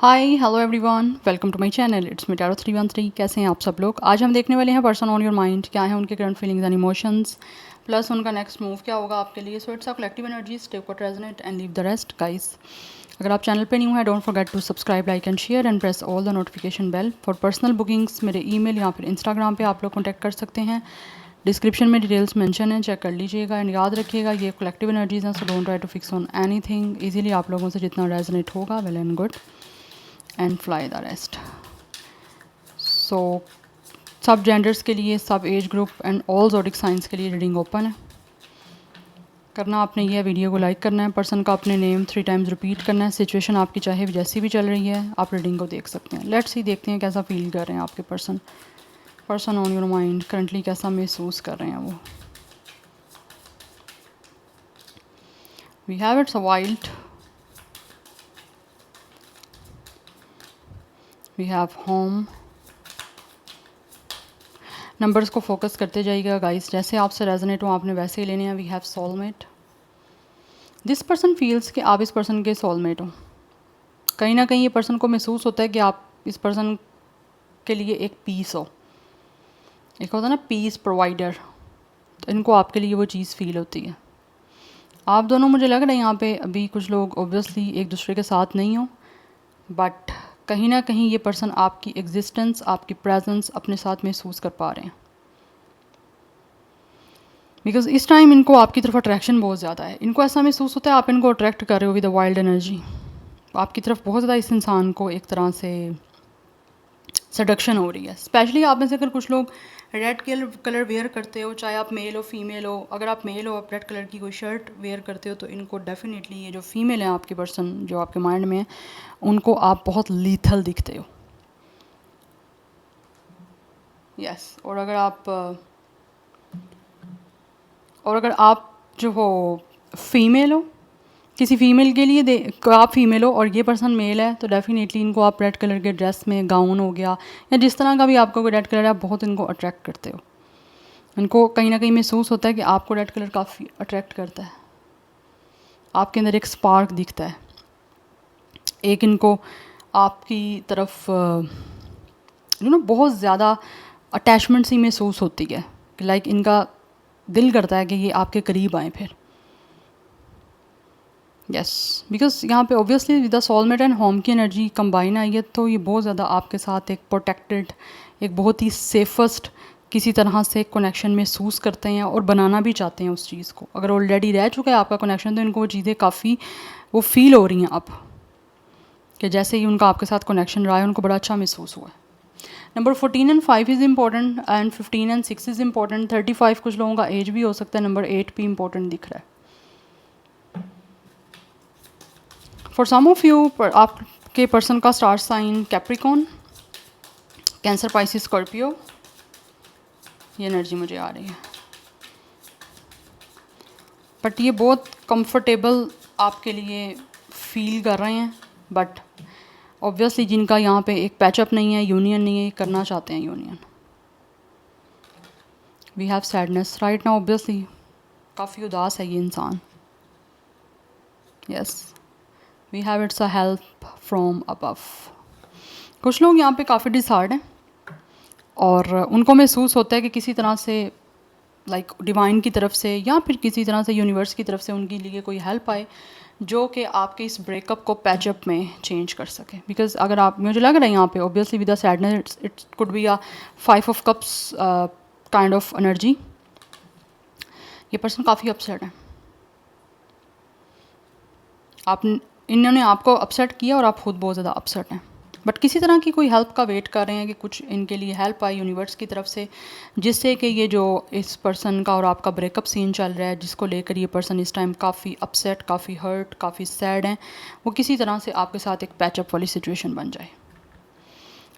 Hi hello everyone, welcome to my channel. It's me tarot 313। कैसे हैं आप सब लोग? आज हम देखने वाले हैं पर्सन ऑन योर माइंड, क्या है उनके current feelings and emotions, plus उनका नेक्स्ट मूव क्या होगा आपके लिए। So it's a collective energies, take what resonate and leave the rest guys. अगर आप चैनल पे न्यू है, don't forget to subscribe, like and share and press all the notification bell. For personal bookings मेरे email या फिर Instagram पे आप लोग कॉन्टैक्ट कर सकते हैं। डिस्क्रिप्शन में डिटेल्स मेंशन है, चेक कर लीजिएगा। एंड याद रखिएगा ये कलेक्टिव एनर्जीज हैं, so don't try to fix on anything. Easily आप लोगों से जितना रेजोनेट होगा well and good, and fly the rest. So सब जेंडर्स के लिए, सब age group and all zodiac signs के लिए रीडिंग ओपन है। करना आपने ये वीडियो को लाइक करना है, पर्सन का अपने नेम 3 टाइम्स रिपीट करना है। सिचुएशन आपकी चाहे जैसी भी चल रही है, आप रीडिंग को देख सकते हैं। लेट्स सी, देखते हैं कैसा फील कर रहे हैं आपके person on your mind currently कैसा महसूस कर रहे हैं वो। We have it's a wild, we have home. Numbers को फोकस करते जाइएगा गाइस, जैसे आपसे रेजोनेट हो आपने वैसे ही लेने हैं। We have soulmate. This person feels कि आप इस पर्सन के सोलमेट हो। कहीं ना कहीं ये पर्सन को महसूस होता है कि आप इस पर्सन के लिए एक पीस हो, एक होता है ना पीस प्रोवाइडर, तो इनको आपके लिए वो चीज़ फील होती है। आप दोनों, मुझे लग रहा है यहाँ पे अभी कुछ लोग ऑब्वियसली एक दूसरे के साथ नहीं हो, बट कहीं ना कहीं ये पर्सन आपकी एग्जिस्टेंस, आपकी प्रेजेंस अपने साथ महसूस कर पा रहे हैं। बिकॉज इस टाइम इनको आपकी तरफ अट्रैक्शन बहुत ज़्यादा है। इनको ऐसा महसूस होता है आप इनको अट्रैक्ट कर रहे हो विद द वाइल्ड एनर्जी। आपकी तरफ बहुत ज़्यादा इस इंसान को एक तरह से सडक्शन हो रही है। स्पेशली आप में से अगर कुछ लोग रेड कलर वेयर करते हो, चाहे आप मेल हो फीमेल हो। अगर आप मेल हो, आप रेड कलर की कोई शर्ट वेयर करते हो, तो इनको डेफिनेटली, ये जो फीमेल है आपकी पर्सन जो आपके माइंड में है, उनको आप बहुत लीथल दिखते हो। यस और अगर आप जो हो फीमेल हो, किसी फीमेल के लिए आप फीमेल हो और ये पर्सन मेल है, तो डेफिनेटली इनको आप रेड कलर के ड्रेस में, गाउन हो गया या जिस तरह का भी आपका कोई रेड कलर है, आप बहुत इनको अट्रैक्ट करते हो। इनको कहीं ना कहीं महसूस होता है कि आपको रेड कलर काफ़ी अट्रैक्ट करता है। आपके अंदर एक स्पार्क दिखता है, एक इनको आपकी तरफ बहुत ज़्यादा अटैचमेंट सी महसूस होती है कि लाइक इनका दिल करता है कि ये आपके करीब आए फिर। यस, बिकॉज यहाँ पे obviously with the soulmate and home की एनर्जी कंबाइन आई है, तो ये बहुत ज़्यादा आपके साथ एक प्रोटेक्टेड, एक बहुत ही सेफेस्ट किसी तरह से कनेक्शन महसूस करते हैं और बनाना भी चाहते हैं उस चीज़ को। अगर ऑलरेडी रह चुका है आपका कनेक्शन, तो इनको वो चीज़ें काफ़ी वो फील हो रही हैं अब, कि जैसे ही उनका आपके साथ कनेक्शन रहा है उनको बड़ा अच्छा महसूस हुआ है। Number 14 and 5 is important, and 15 and 6 is important. 35 कुछ लोगों का एज भी हो सकता है। नंबर 8 भी इम्पॉर्टेंट दिख रहा है फॉर सम ऑफ यू। आपके पर्सन का star sign Capricorn, Cancer, Pisces, Scorpio, ये एनर्जी मुझे आ रही है। बट ये बहुत कंफर्टेबल आपके लिए फील कर रहे हैं, बट ऑब्वियसली जिनका यहाँ पे एक पैचअप नहीं है, यूनियन नहीं है, करना चाहते हैं union. We have sadness right now, obviously काफ़ी उदास है ये इंसान। Yes, we have it's a help from above. कुछ लोग यहाँ पे काफ़ी डिसहार्ड हैं और उनको महसूस होता है कि किसी तरह से लाइक डिवाइन की तरफ से या फिर किसी तरह से यूनिवर्स की तरफ से उनके लिए कोई हेल्प आए जो कि आपके इस ब्रेकअप को पैचअप में चेंज कर सके। बिकॉज अगर आप, मुझे लग रहा है यहाँ पे obviously with the sadness, it could be a 5 of cups kind of energy. ये पर्सन काफ़ी अपसेट है। इन्होंने आपको अपसेट किया और आप खुद बहुत ज़्यादा अपसेट हैं, बट किसी तरह की कोई हेल्प का वेट कर रहे हैं कि कुछ इनके लिए हेल्प आए यूनिवर्स की तरफ से, जिससे कि ये जो इस पर्सन का और आपका ब्रेकअप सीन चल रहा है, जिसको लेकर ये पर्सन इस टाइम काफ़ी अपसेट, काफ़ी हर्ट, काफ़ी सैड हैं, वो किसी तरह से आपके साथ एक पैचअप वाली सिचुएशन बन जाए।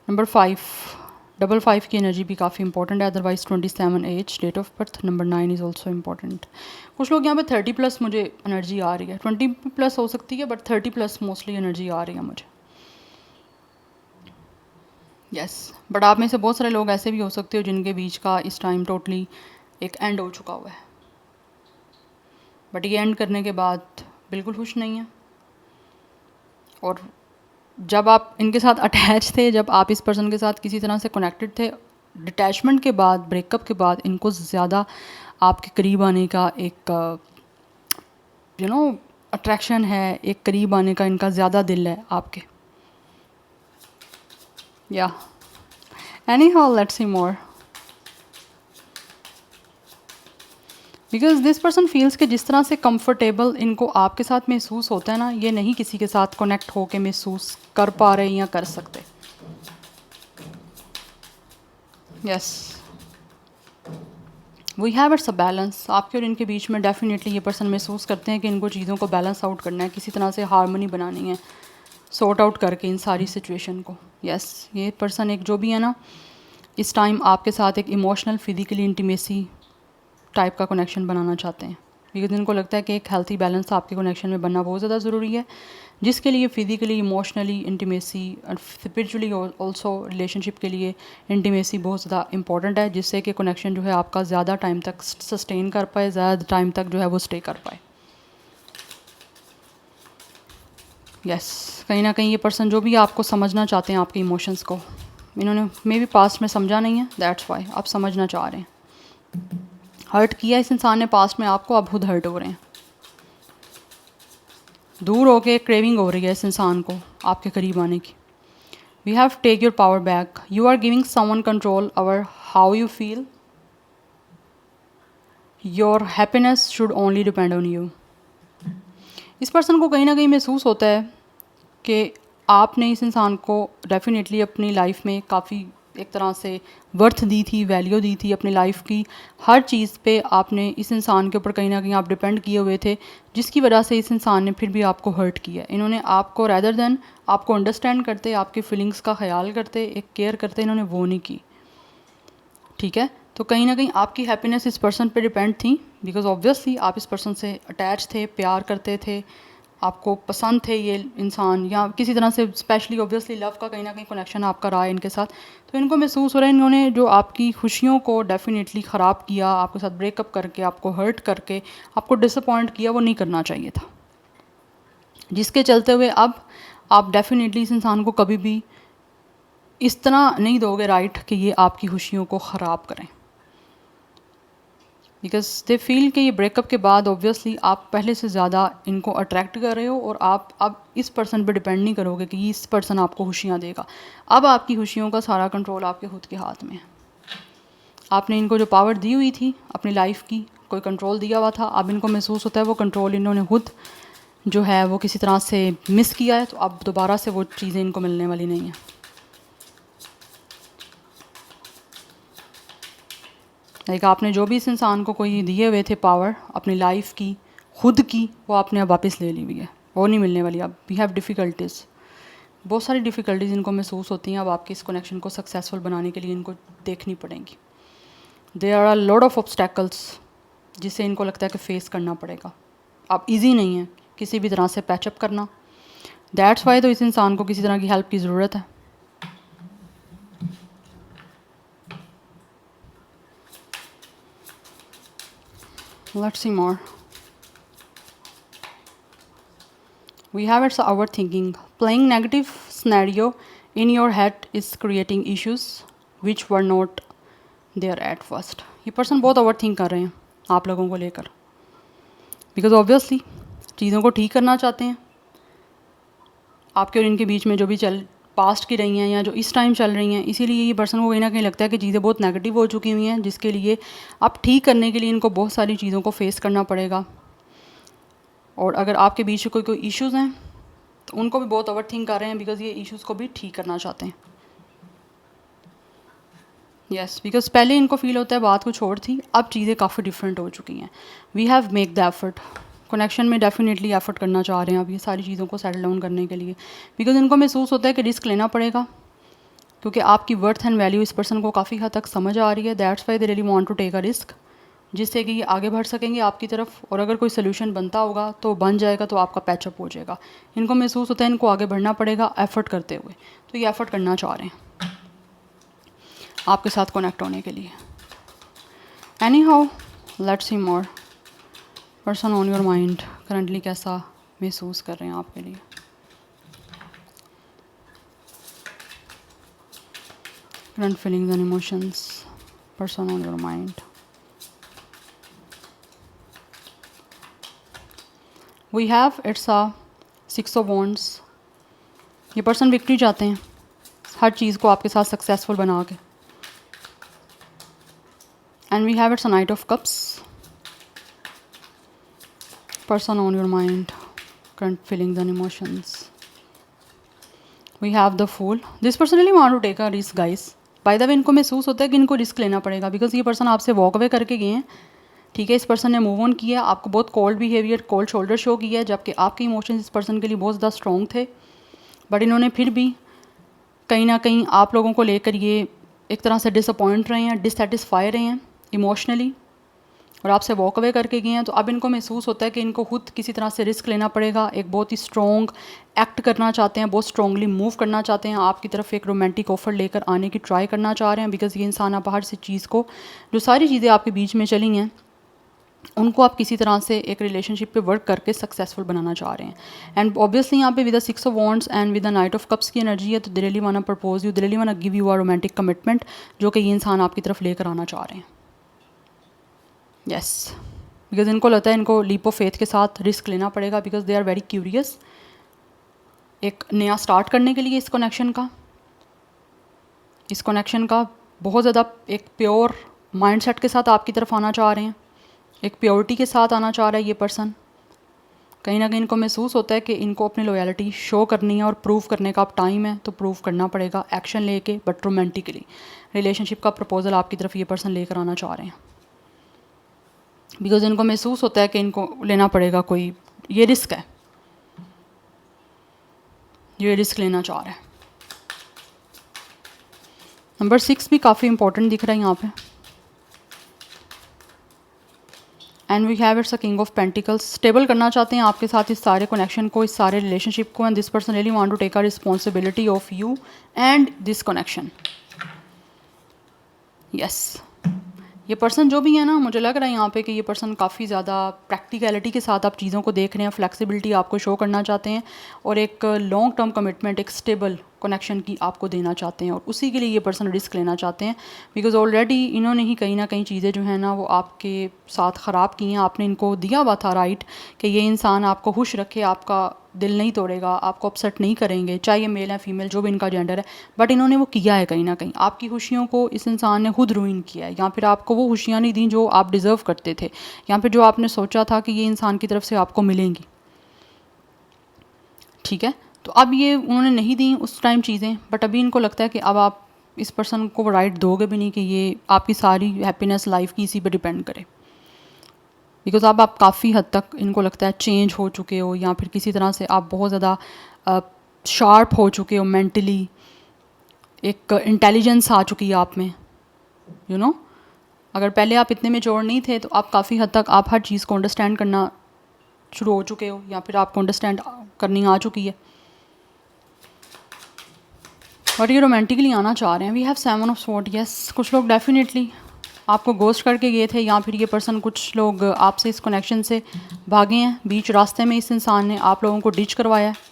नंबर 5, 5 की एनर्जी भी काफ़ी इंपॉर्टेंट है। Otherwise 27 age, date of birth. Number 9 is also important. कुछ लोग यहाँ पे 30+ मुझे एनर्जी आ रही है। 20+ हो सकती है, बट 30+ मोस्टली एनर्जी आ रही है मुझे। यस, बट आप में से बहुत सारे लोग ऐसे भी हो सकते हो जिनके बीच का इस टाइम टोटली एक एंड हो चुका हुआ है, बट ये एंड करने के बाद बिल्कुल खुश नहीं है और जब आप इनके साथ अटैच थे, जब आप इस पर्सन के साथ किसी तरह से कनेक्टेड थे, डिटैचमेंट के बाद, ब्रेकअप के बाद इनको ज़्यादा आपके करीब आने का एक अट्रैक्शन है, एक करीब आने का इनका ज़्यादा दिल है आपके। या any how let's C more, because this person feels कि जिस तरह से कंफर्टेबल इनको आपके साथ महसूस होता है ना, ये नहीं किसी के साथ कनेक्ट होके महसूस कर पा रहे या कर सकते। Yes, we have it's a balance. आपके और इनके बीच में डेफिनेटली ये पर्सन महसूस करते हैं कि इनको चीज़ों को बैलेंस आउट करना है, किसी तरह से हारमोनी बनानी है, सॉर्ट आउट करके इन सारी सिचुएशन को। यस, ये पर्सन एक जो भी है ना, इस टाइम आपके साथ एक इमोशनल फिजिकली इंटीमेसी टाइप का कनेक्शन बनाना चाहते हैं, बिकॉज इनको लगता है कि एक हेल्थी बैलेंस आपके कनेक्शन में बनना बहुत ज़्यादा ज़रूरी है, जिसके लिए फिज़िकली, इमोशनली इंटीमेसी और स्पिरिचुअली ऑल्सो रिलेशनशिप के लिए इंटीमेसी बहुत ज़्यादा इंपॉर्टेंट है, जिससे कि कनेक्शन जो है आपका ज़्यादा टाइम तक सस्टेन कर पाए, ज़्यादा टाइम तक जो है वो स्टे कर पाए। यस, कहीं ना कहीं ये पर्सन जो भी आपको समझना चाहते हैं, आपके इमोशंस को, इन्होंने मे बी पास्ट में समझा नहीं है, दैट्स वाई आप समझना चाह रहे हैं। हर्ट किया इस इंसान ने पास्ट में आपको, अब खुद हर्ट हो रहे हैं, दूर होके क्रेविंग हो रही है इस इंसान को आपके करीब आने की। We have take your power back, you are giving someone control over how you feel, your happiness should only depend on you. इस पर्सन को कहीं ना कहीं महसूस होता है कि आपने इस इंसान को डेफिनेटली अपनी लाइफ में काफ़ी एक तरह से वर्थ दी थी, वैल्यू दी थी अपनी लाइफ की, हर चीज़ पे आपने इस इंसान के ऊपर कहीं ना कहीं आप डिपेंड किए हुए थे, जिसकी वजह से इस इंसान ने फिर भी आपको हर्ट किया। इन्होंने आपको रैदर देन आपको अंडरस्टैंड करते, आपकी फीलिंग्स का ख्याल करते, एक केयर करते, इन्होंने वो नहीं की। ठीक है, तो कहीं ना कहीं आपकी हैप्पीनेस इस पर्सन पे डिपेंड थी, बिकॉज ऑब्वियसली आप इस पर्सन से अटैच थे, प्यार करते थे, आपको पसंद थे ये इंसान, या किसी तरह से स्पेशली ऑब्वियसली लव का कहीं ना कहीं कनेक्शन आपका रहा है इनके साथ। तो इनको महसूस हो रहा है इन्होंने जो आपकी खुशियों को डेफिनेटली ख़राब किया, आपके साथ ब्रेकअप करके, आपको हर्ट करके, आपको डिसअपॉइंट किया, वो नहीं करना चाहिए था, जिसके चलते हुए अब आप डेफिनेटली इस इंसान को कभी भी इस तरह नहीं दोगे राइट कि ये आपकी खुशियों को ख़राब करें, बिकॉज दे फील कि ये ब्रेकअप के बाद ऑब्वियसली आप पहले से ज़्यादा इनको अट्रैक्ट कर रहे हो, और आप अब इस पर्सन पे डिपेंड नहीं करोगे कि इस पर्सन आपको खुशियाँ देगा। अब आपकी खुशियों का सारा कंट्रोल आपके खुद के हाथ में है। आपने इनको जो पावर दी हुई थी अपनी लाइफ की, कोई कंट्रोल दिया हुआ था, अब इनको महसूस होता है वो कंट्रोल इन्होंने खुद जो है वो किसी तरह से मिस किया है, तो अब दोबारा से वो चीज़ें इनको मिलने वाली नहीं है। लाइक आपने जो भी इस इंसान को कोई दिए हुए थे पावर अपनी लाइफ की, खुद की, वो आपने अब वापस ले ली हुई है, वो नहीं मिलने वाली। अब वी हैव डिफ़िकल्टीज़, बहुत सारी डिफ़िकल्टीज़ इनको महसूस होती हैं। अब आपके इस कनेक्शन को सक्सेसफुल बनाने के लिए इनको देखनी पड़ेंगी। There are a lot of obstacles जिसे इनको लगता है कि फेस करना पड़ेगा। अब ईजी नहीं है किसी भी तरह से पैचअप करना, दैट्स वाई तो इस इंसान को किसी तरह की हेल्प की ज़रूरत है। Let's see more, we have it's overthinking, playing negative scenario in your head is creating issues which were not there at first। ये पर्सन बहुत ओवर थिंक कर रहे हैं आप लोगों को लेकर, बिकॉज ऑब्वियसली चीज़ों को ठीक करना चाहते हैं। आपके और इनके बीच में जो भी पास्ट की रही हैं या जो इस टाइम चल रही हैं, इसीलिए ये पर्सन को कहीं ना कहीं लगता है कि चीज़ें बहुत नेगेटिव हो चुकी हुई हैं, जिसके लिए अब ठीक करने के लिए इनको बहुत सारी चीज़ों को फेस करना पड़ेगा। और अगर आपके बीच में कोई इश्यूज़ हैं तो उनको भी बहुत ओवर थिंक कर रहे हैं, बिकॉज ये इश्यूज़ को भी ठीक करना चाहते हैं। यस, बिकॉज पहले इनको फील होता है बात कुछ और थी, अब चीज़ें काफ़ी डिफरेंट हो चुकी हैं। We have make the effort, connection में डेफिनेटली एफर्ट करना चाह रहे हैं अब ये सारी चीज़ों को सेटल डाउन करने के लिए, बिकॉज इनको महसूस होता है कि रिस्क लेना पड़ेगा, क्योंकि आपकी वर्थ एंड वैल्यू इस पर्सन को काफ़ी हद तक समझ आ रही है। That's why they really want to take a risk, जिससे कि ये आगे बढ़ सकेंगे आपकी तरफ, और अगर कोई सोल्यूशन बनता होगा तो बन जाएगा, तो आपका पैचअप हो जाएगा। इनको महसूस होता है इनको आगे बढ़ना पड़ेगा एफर्ट करते हुए, तो ये एफर्ट करना चाह रहे हैं आपके साथ कनेक्ट होने के लिए। Any how let's C more, person on your mind currently कैसा महसूस कर रहे हैं आपके लिए। current feelings and emotions, person on your mind. We have it's a 6 of wands. ये पर्सन विक्ट्री चाहते हैं हर चीज़ को आपके साथ सक्सेसफुल बना के. And we have it's a knight of cups. Person on your mind, current feelings and emotions. We have the fool. This person really want to take a risk guys. By the way इनको महसूस होता है कि इनको risk लेना पड़ेगा because ये person आपसे वॉक अवे करके गए हैं. ठीक है, इस पर्सन ने मूव ऑन किया, आपको बहुत cold behaviour, cold shoulder show किया है, जबकि आपके इमोशंस इस पर्सन के लिए बहुत ज़्यादा स्ट्रॉन्ग थे. बट इन्होंने फिर भी कहीं ना कहीं आप लोगों को लेकर ये एक तरह से डिसअपॉइंट रहे हैं, डिससेटिस्फाई रहे हैं इमोशनली, और आपसे वॉक अवे करके गए हैं. तो अब इनको महसूस होता है कि इनको खुद किसी तरह से रिस्क लेना पड़ेगा. एक बहुत ही स्ट्रॉन्ग एक्ट करना चाहते हैं, बहुत स्ट्रॉन्गली मूव करना चाहते हैं, आपकी तरफ एक रोमांटिक ऑफर लेकर आने की ट्राई करना चाह रहे हैं. बिकॉज ये इंसान आप बाहर से चीज़ को, जो सारी चीज़ें आपके बीच में चली हैं, उनको आप किसी तरह से एक रिलेशनशिप पे वर्क करके सक्सेसफुल बनाना चाह रहे हैं. एंड ऑब्वियसली यहाँ पे with the 6 of wands and with the knight of cups की एनर्जी है. तो they really want to propose you, they really want to give you a romantic commitment जो कि ये इंसान आपकी तरफ लेकर आना चाह रहे हैं. यस, बिकॉज इनको लगता है इनको लीप ऑफ फेथ के साथ रिस्क लेना पड़ेगा because they are very curious. एक नया स्टार्ट करने के लिए इस कनेक्शन का बहुत ज़्यादा एक प्योर माइंडसेट के साथ आपकी तरफ आना चाह रहे हैं. एक प्योरिटी के साथ आना चाह रहा है ये पर्सन. कहीं ना कहीं इनको महसूस होता है कि इनको अपनी लॉयल्टी शो करनी है और प्रूव करने का अब टाइम है. तो प्रूव करना पड़ेगा एक्शन लेके, बट रोमांटिकली. रिलेशनशिप का प्रपोजल आपकी तरफ ये पर्सन लेकर आना चाह रहे हैं बिकॉज इनको महसूस होता है कि इनको लेना पड़ेगा कोई, ये रिस्क है, ये रिस्क लेना चाह रहा है. नंबर 6 भी काफ़ी इंपॉर्टेंट दिख रहा है यहाँ पे. And we have it's a king of pentacles. Stable करना चाहते हैं आपके साथ इस सारे कनेक्शन को, इस सारे रिलेशनशिप को. And this person really want to take a responsibility of you and this connection. Yes, ये पर्सन जो भी है ना, मुझे लग रहा है यहाँ पे कि ये पर्सन काफ़ी ज़्यादा प्रैक्टिकलिटी के साथ आप चीज़ों को देख रहे हैं, फ्लेक्सिबिलिटी आपको शो करना चाहते हैं, और एक लॉन्ग टर्म कमिटमेंट, एक स्टेबल कनेक्शन की आपको देना चाहते हैं. और उसी के लिए ये पर्सन रिस्क लेना चाहते हैं बिकॉज ऑलरेडी इन्होंने ही कहीं ना कहीं चीज़ें जो है ना वो आपके साथ ख़राब की हैं. आपने इनको दिया हुआ था राइट कि ये इंसान आपको खुश रखे, आपका दिल नहीं तोड़ेगा, आपको अपसेट नहीं करेंगे, चाहे ये मेल है फीमेल जो भी इनका जेंडर है. बट इन्होंने वो किया है कहीं ना कहीं. आपकी खुशियों को इस इंसान ने खुद रूइन किया है, या फिर आपको वो खुशियाँ नहीं दी जो आप डिज़र्व करते थे, या फिर जो आपने सोचा था कि ये इंसान की तरफ से आपको मिलेंगी. ठीक है, तो अब ये उन्होंने नहीं दी उस टाइम चीज़ें, बट अभी इनको लगता है कि अब आप इस पर्सन को राइट दोगे भी नहीं कि ये आपकी सारी हैप्पीनेस लाइफ की इसी पे डिपेंड करे. बिकॉज अब आप काफ़ी हद तक इनको लगता है चेंज हो चुके हो, या फिर किसी तरह से आप बहुत ज़्यादा शार्प हो चुके हो मेंटली. एक इंटेलिजेंस आ चुकी है आप में, यू नो. अगर पहले आप इतने मेच्योर नहीं थे तो आप काफ़ी हद तक आप हर चीज़ को अंडरस्टैंड करना शुरू हो चुके हो, या फिर आपको अंडरस्टैंड करनी आ चुकी है. और ये रोमांटिकली आना चाह रहे हैं. We have 7 of sword. Yes, कुछ लोग डेफिनेटली आपको गोस्ट करके गए थे, या फिर ये पर्सन, कुछ लोग आपसे इस कनेक्शन से भागे हैं. बीच रास्ते में इस इंसान ने आप लोगों को डिच करवाया है.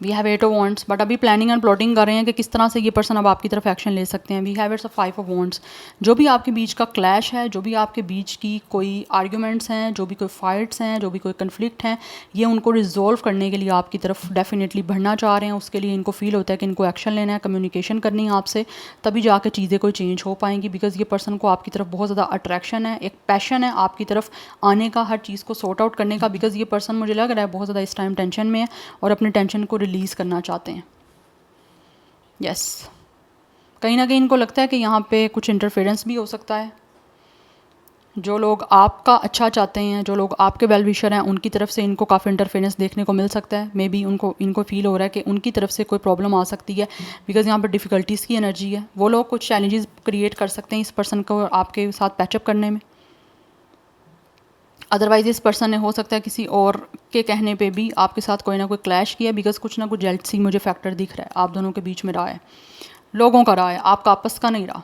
We have 8 of wands. But अभी प्लानिंग एंड प्लॉटिंग कर रहे हैं कि किस तरह से ये पर्सन अब आपकी तरफ एक्शन ले सकते हैं. We have it's 5 of wands. जो भी आपके बीच का क्लैश है, जो भी आपके बीच की कोई आर्ग्यूमेंट्स हैं, जो भी कोई फाइट्स हैं, जो भी कोई कन्फ्लिक्ट हैं, ये उनको रिजॉल्व करने के लिए आपकी तरफ डेफिनेटली बढ़ना चाह रहे हैं. उसके लिए इनको फील होता है कि इनको एक्शन लेना है, कम्युनिकेशन करनी है आपसे, तभी जाकर चीज़ें कोई चेंज हो पाएंगी. बिकॉज ये पर्सन को आपकी तरफ बहुत ज़्यादा अट्रैक्शन है, एक पैशन है आपकी तरफ आने का, हर चीज़ को सॉर्ट आउट करने का. बिकॉज ये पर्सन मुझे लग रहा है बहुत ज़्यादा इस टाइम टेंशन में है और अपने टेंशन को रिलीज़ करना चाहते हैं. यस, कहीं ना कहीं इनको लगता है कि यहाँ पे कुछ इंटरफेरेंस भी हो सकता है. जो लोग आपका अच्छा चाहते हैं, जो लोग आपके वेल विशर हैं, उनकी तरफ से इनको काफ़ी इंटरफेरेंस देखने को मिल सकता है. मे बी इनको फील हो रहा है कि उनकी तरफ से कोई प्रॉब्लम आ सकती है. बिकॉज यहाँ पर डिफ़िकल्टीज़ की एनर्जी है. वो लोग कुछ चैलेंजेस क्रिएट कर सकते हैं इस पर्सन को आपके साथ पैचअप करने में. अदरवाइज़ इस पर्सन ने हो सकता है किसी और के कहने पे भी आपके साथ कोई ना कोई क्लैश किया. बिकॉज कुछ ना कुछ जेलसी मुझे फैक्टर दिख रहा है आप दोनों के बीच में रहा है, लोगों का रहा है, आपका आपस का नहीं रहा.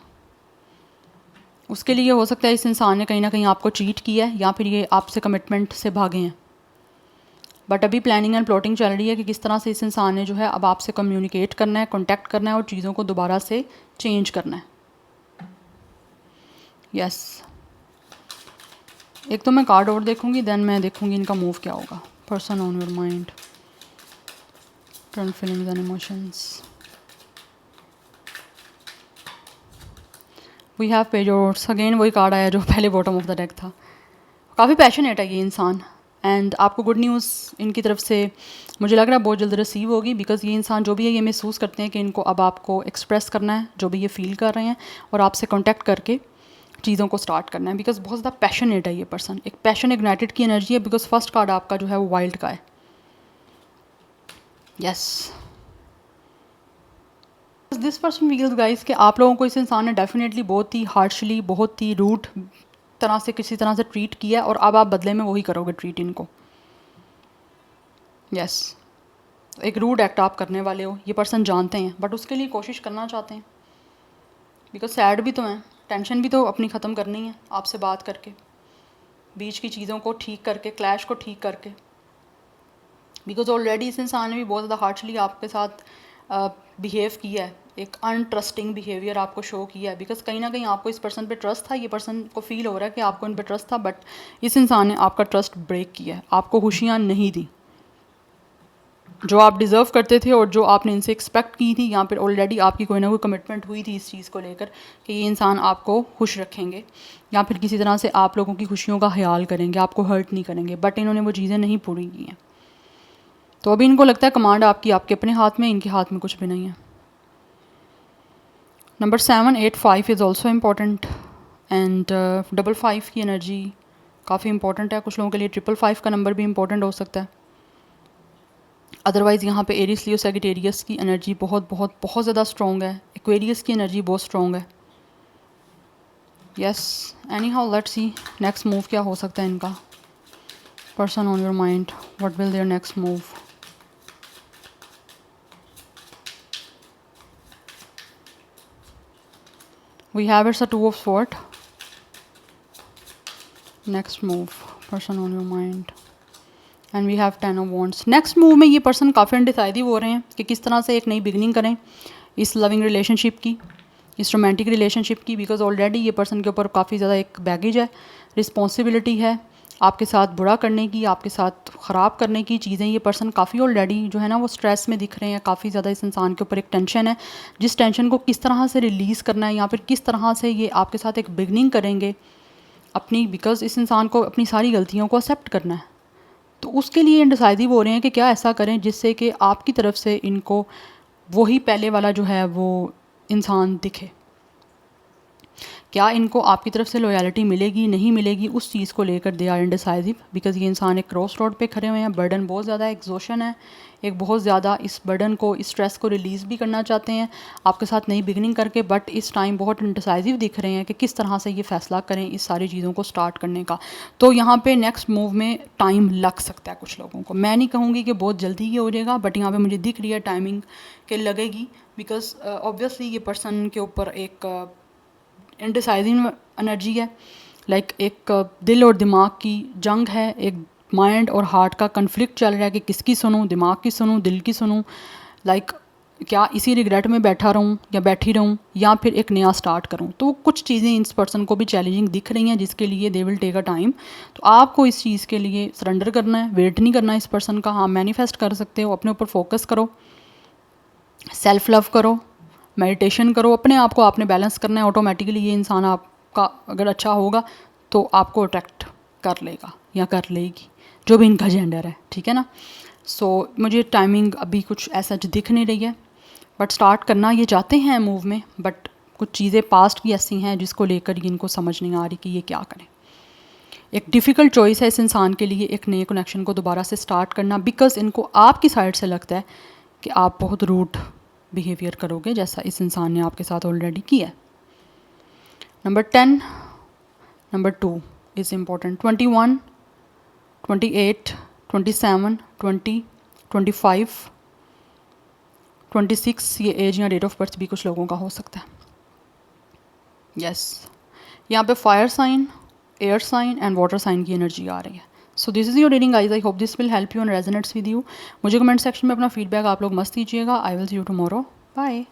उसके लिए हो सकता है इस इंसान ने कहीं ना कहीं आपको चीट किया है, या फिर ये आपसे कमिटमेंट से भागे हैं. बट अभी प्लानिंग एंड प्लॉटिंग चल रही है कि किस तरह से इस इंसान ने जो है अब आपसे कम्युनिकेट करना है, कॉन्टैक्ट करना है और चीज़ों को दोबारा से चेंज करना है। यस एक तो मैं कार्ड और देखूंगी, देन मैं देखूंगी इनका मूव क्या होगा। Person on your mind, current feelings and emotions. We have page of again, वही कार्ड आया जो पहले बॉटम ऑफ द डेक था। काफ़ी पैशनेट है ये इंसान एंड आपको गुड न्यूज़ इनकी तरफ से मुझे लग रहा है बहुत जल्द रिसीव होगी, बिकॉज़ ये इंसान जो भी है ये महसूस करते हैं कि इनको अब आपको एक्सप्रेस करना है जो भी ये फील कर रहे हैं और आपसे कॉन्टैक्ट करके चीज़ों को स्टार्ट करना है, बिकॉज बहुत ज़्यादा पैशनेट है ये पर्सन। एक पैशन इग्नाइटेड की एनर्जी है, बिकॉज फर्स्ट कार्ड आपका जो है वो वाइल्ड का है। Yes this person feels guys कि आप लोगों को इस इंसान ने डेफिनेटली बहुत ही हार्शली, बहुत ही रूड तरह से किसी तरह से ट्रीट किया और अब आप बदले में वही करोगे ट्रीट इनको। यस एक रूड एक्ट आप करने वाले हो, ये पर्सन जानते हैं बट उसके लिए कोशिश करना चाहते हैं, बिकॉज सैड भी तो हैं, टेंशन भी तो अपनी ख़त्म करनी है आपसे बात करके, बीच की चीज़ों को ठीक करके, क्लैश को ठीक करके, बिकॉज ऑलरेडी इस इंसान ने भी बहुत ज़्यादा हार्शली आपके साथ बिहेव किया है, एक अनट्रस्टिंग बिहेवियर आपको शो किया है, बिकॉज कहीं ना कहीं आपको इस पर्सन पे ट्रस्ट था, ये पर्सन को फील हो रहा है कि आपको इन पे ट्रस्ट था, बट इस इंसान ने आपका ट्रस्ट ब्रेक किया है, आपको खुशियाँ नहीं दी जो आप डिज़र्व करते थे और जो आपने इनसे एक्सपेक्ट की थी। यहाँ पर ऑलरेडी आपकी कोई ना कोई कमिटमेंट हुई थी इस चीज़ को लेकर कि ये इंसान आपको खुश रखेंगे या फिर किसी तरह से आप लोगों की खुशियों का ख्याल करेंगे, आपको हर्ट नहीं करेंगे, बट इन्होंने वो चीज़ें नहीं पूरी की हैं। तो अभी इनको लगता है कमांड आपकी आपके अपने हाथ में, इनके हाथ में कुछ भी नहीं है। Number 7, 8, 5 is also important and 5 की एनर्जी काफ़ी इंपॉर्टेंट है कुछ लोगों के लिए। 5 का नंबर भी इंपॉर्टेंट हो सकता है। अदरवाइज़ यहाँ पे एरीज, लियो, सैजिटेरियस की एनर्जी बहुत बहुत बहुत ज़्यादा स्ट्रॉन्ग है। एक्वेरियस की एनर्जी बहुत स्ट्रॉन्ग है। Yes anyhow let's see next move क्या हो सकता है इनका। Person on your mind, what will their next move. We have it's a 2 of Swords. Next move, person on your mind. And we have 10 of Wands. Next move में ये person काफ़ी अनडिसाइडिव हो रहे हैं कि किस तरह से एक नई बिगनिंग करें इस लविंग रिलेशनशिप की, इस रोमांटिक रिलेशनशिप की, बिकॉज ऑलरेडी ये पर्सन के ऊपर काफ़ी ज़्यादा एक बैगेज है, रिस्पॉन्सिबिलिटी है आपके साथ बुरा करने की, आपके साथ ख़राब करने की चीज़ें। ये पर्सन काफ़ी ऑलरेडी जो है ना वो स्ट्रेस में दिख रहे हैं, काफ़ी ज़्यादा इस इंसान के ऊपर एक टेंशन है, जिस टेंशन को किस तरह से रिलीज़ करना है या फिर किस तरह से ये आपके साथ एक बिगनिंग करेंगे अपनी, बिकॉज इस इंसान को अपनी सारी गलतियों को एक्सेप्ट करना है। तो उसके लिए इंडिसाइडिव हो रहे हैं कि क्या ऐसा करें जिससे कि आपकी तरफ से इनको वही पहले वाला जो है वो इंसान दिखे। क्या इनको आपकी तरफ से लॉयल्टी मिलेगी नहीं मिलेगी, उस चीज़ को लेकर दे आर इंडिसाइडिव, बिकॉज ये इंसान एक क्रॉस रोड पे खड़े हुए हैं। बर्डन बहुत ज़्यादा एग्जॉशन है, एक बहुत ज़्यादा इस बर्डन को, इस स्ट्रेस को रिलीज़ भी करना चाहते हैं आपके साथ नई बिगनिंग करके, बट इस टाइम बहुत इंडिसाइडिव दिख रहे हैं कि किस तरह से ये फ़ैसला करें इस सारी चीज़ों को स्टार्ट करने का। तो यहाँ पे नेक्स्ट मूव में टाइम लग सकता है कुछ लोगों को। मैं नहीं कहूँगी कि बहुत जल्दी ये हो जाएगा, बट यहाँ पर मुझे दिख रही है टाइमिंग के लगेगी, बिकॉज ऑब्वियसली ये पर्सन के ऊपर एक इंडिसाइजिंग एनर्जी है, लाइक एक दिल और दिमाग की जंग है, एक माइंड और हार्ट का कन्फ्लिक्ट चल रहा है कि किसकी सुनूं, दिमाग की सुनूं, दिल की सुनूं, लाइक क्या इसी रिग्रेट में बैठा रहूं या बैठी रहूं या फिर एक नया स्टार्ट करूं। तो कुछ चीज़ें इस पर्सन को भी चैलेंजिंग दिख रही हैं जिसके लिए they will take a time. तो आपको इस चीज़ के लिए सरेंडर करना है, वेट नहीं करना है इस पर्सन का। हाँ मैनिफेस्ट कर सकते हो, अपने ऊपर फोकस करो, सेल्फ लव करो, मेडिटेशन करो, अपने आप को आपने बैलेंस करना है। ऑटोमेटिकली ये इंसान आपका अगर अच्छा होगा तो आपको अट्रैक्ट कर लेगा या कर लेगी, जो भी इनका जेंडर है, ठीक है ना। सो मुझे टाइमिंग अभी कुछ ऐसा दिख नहीं रही है, बट स्टार्ट करना ये चाहते हैं मूव में, बट कुछ चीज़ें पास्ट की ऐसी हैं जिसको लेकर इनको समझ नहीं आ रही कि ये क्या करें। एक डिफ़िकल्ट चॉइस है इस इंसान के लिए एक नए कनेक्शन को दोबारा से स्टार्ट करना, बिकॉज इनको आपकी साइड से लगता है कि आप बहुत रूड बिहेवियर करोगे जैसा इस इंसान ने आपके साथ ऑलरेडी किया है। Number 10, number 2 is important. 21, 28, 27, 20, 25, 26 ये एज या डेट ऑफ बर्थ भी कुछ लोगों का हो सकता है। यस यहाँ पे fire sign, air sign and water sign की एनर्जी आ रही है। So this is your reading guys, I hope this will help you and resonates with you. मुझे कमेंट सेक्शन में अपना फीडबैक आप लोग मस्त दीजिएगा। I will see you tomorrow, bye.